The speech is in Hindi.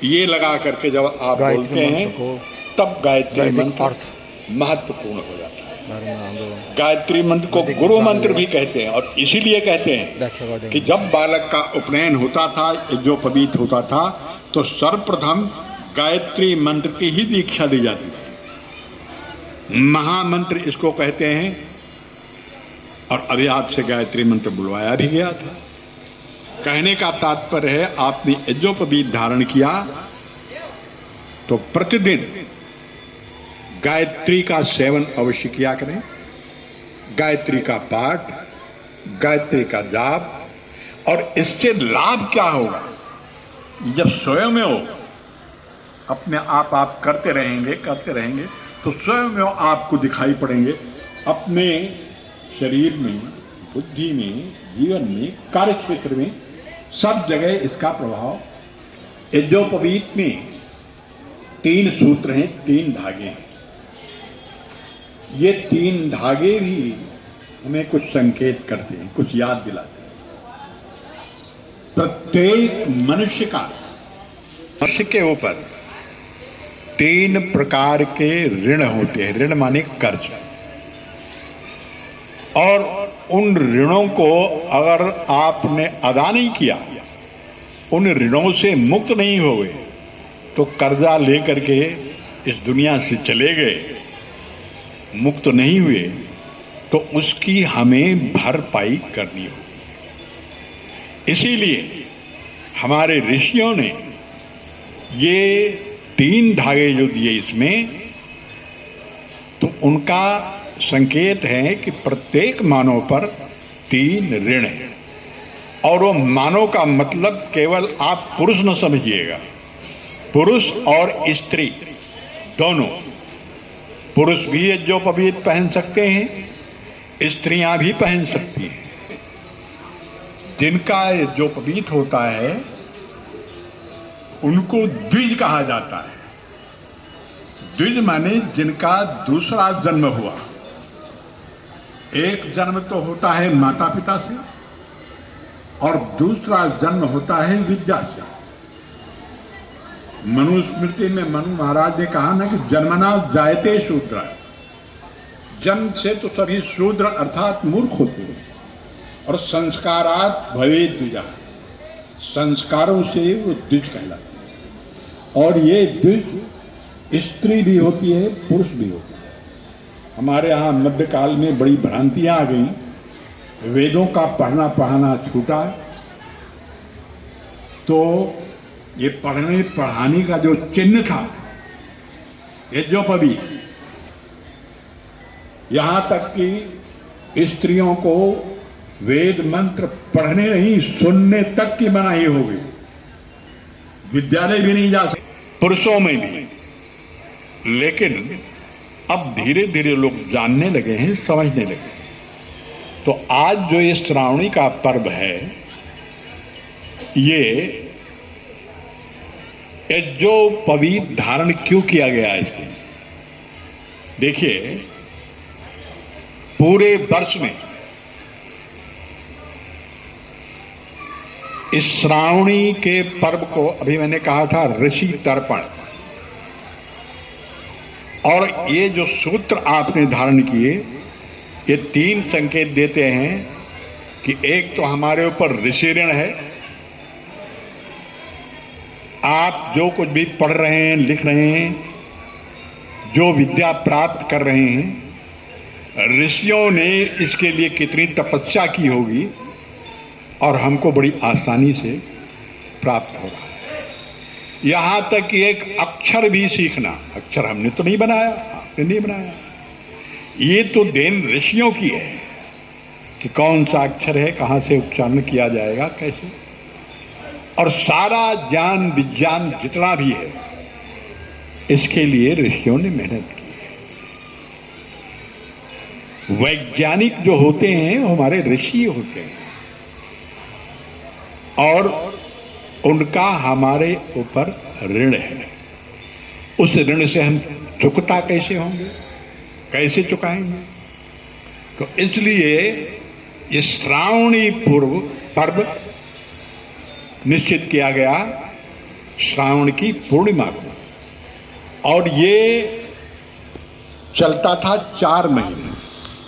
ये लगा करके जब आप बोलते हैं तब गायत्री मंत्र महत्वपूर्ण हो जाता है। गायत्री मंत्र को गुरु मंत्र भी कहते हैं, और इसीलिए कहते हैं कि जब बालक का उपनयन होता था, यज्ञोपवीत होता था, तो सर्वप्रथम गायत्री मंत्र की ही दीक्षा दी जाती थी। महामंत्र इसको कहते हैं, और अभी आपसे गायत्री मंत्र बुलवाया भी गया था। कहने का तात्पर्य है, आपने यज्ञोपवीत धारण किया तो प्रतिदिन गायत्री का सेवन अवश्य किया करें। गायत्री का पाठ, गायत्री का जाप, और इससे लाभ क्या होगा? जब स्वयं हो अपने आप करते रहेंगे तो स्वयं आपको दिखाई पड़ेंगे, अपने शरीर में, बुद्धि में, जीवन में, कार्य क्षेत्र में, सब जगह इसका प्रभाव। यज्ञोपवीत में 3 सूत्र हैं, 3 धागे हैं। ये 3 धागे भी हमें कुछ संकेत करते हैं, कुछ याद दिलाते हैं। प्रत्येक मनुष्य के ऊपर 3 प्रकार के ऋण होते हैं। ऋण माने कर्ज। और उन ऋणों को अगर आपने अदा नहीं किया, उन ऋणों से मुक्त नहीं हो गए, तो कर्जा लेकर के इस दुनिया से चले गए, मुक्त नहीं हुए, तो उसकी हमें भरपाई करनी होगी। इसीलिए हमारे ऋषियों ने ये 3 धागे जो दिए इसमें, तो उनका संकेत है कि प्रत्येक मानव पर 3 ऋण है। और वो मानव का मतलब केवल आप पुरुष न समझिएगा, पुरुष और स्त्री दोनों। पुरुष भी यज्ञोपवीत पहन सकते हैं, स्त्रियां भी पहन सकती हैं। जिनका यज्ञोपवीत होता है उनको द्विज कहा जाता है। द्विज माने जिनका दूसरा जन्म हुआ। एक जन्म तो होता है माता पिता से, और दूसरा जन्म होता है विद्या से। मनुस्मृति में मनु महाराज ने कहा ना कि जन्मना जायते शूद्र, जन्म से तो सभी शूद्र अर्थात मूर्ख होते हैं। और संस्कारात भवे द्विजा, संस्कारों से वो द्विज कहलाते हैं। और ये द्विज स्त्री भी होती है, पुरुष भी होती है। हमारे यहाँ मध्यकाल में बड़ी भ्रांतियां आ गई, वेदों का पढ़ना पढ़ाना छूटा, तो ये पढ़ने पढ़ाने का जो चिन्ह था यज्ञोपवीत, यहां तक कि स्त्रियों को वेद मंत्र पढ़ने नहीं सुनने तक की मनाही हो गई। विद्यालय भी नहीं जा सकते, पुरुषों में भी। लेकिन अब धीरे धीरे लोग जानने लगे हैं, समझने लगे हैं। तो आज जो ये श्रावणी का पर्व है, ये यज्ञोपवीत धारण क्यों किया गया है इसमें? देखिए, पूरे वर्ष में इस श्रावणी के पर्व को, अभी मैंने कहा था ऋषि तर्पण, और ये जो सूत्र आपने धारण किए, ये 3 संकेत देते हैं कि एक तो हमारे ऊपर ऋषि ऋण है। आप जो कुछ भी पढ़ रहे हैं, लिख रहे हैं, जो विद्या प्राप्त कर रहे हैं, ऋषियों ने इसके लिए कितनी तपस्या की होगी, और हमको बड़ी आसानी से प्राप्त हो रहा है। यहां तक कि एक अक्षर भी सीखना, अक्षर हमने तो नहीं बनाया, आपने नहीं बनाया, ये तो देन ऋषियों की है कि कौन सा अक्षर है, कहां से उच्चारण किया जाएगा, कैसे। और सारा ज्ञान विज्ञान जितना भी है, इसके लिए ऋषियों ने मेहनत की है। वैज्ञानिक जो होते हैं वो हमारे ऋषि होते हैं, और उनका हमारे ऊपर ऋण है। उस ऋण से हम चुकता कैसे होंगे, कैसे चुकाएंगे? तो इसलिए ये श्रावणी पर्व निश्चित किया गया श्रावण की पूर्णिमा को, और ये चलता था 4 महीने।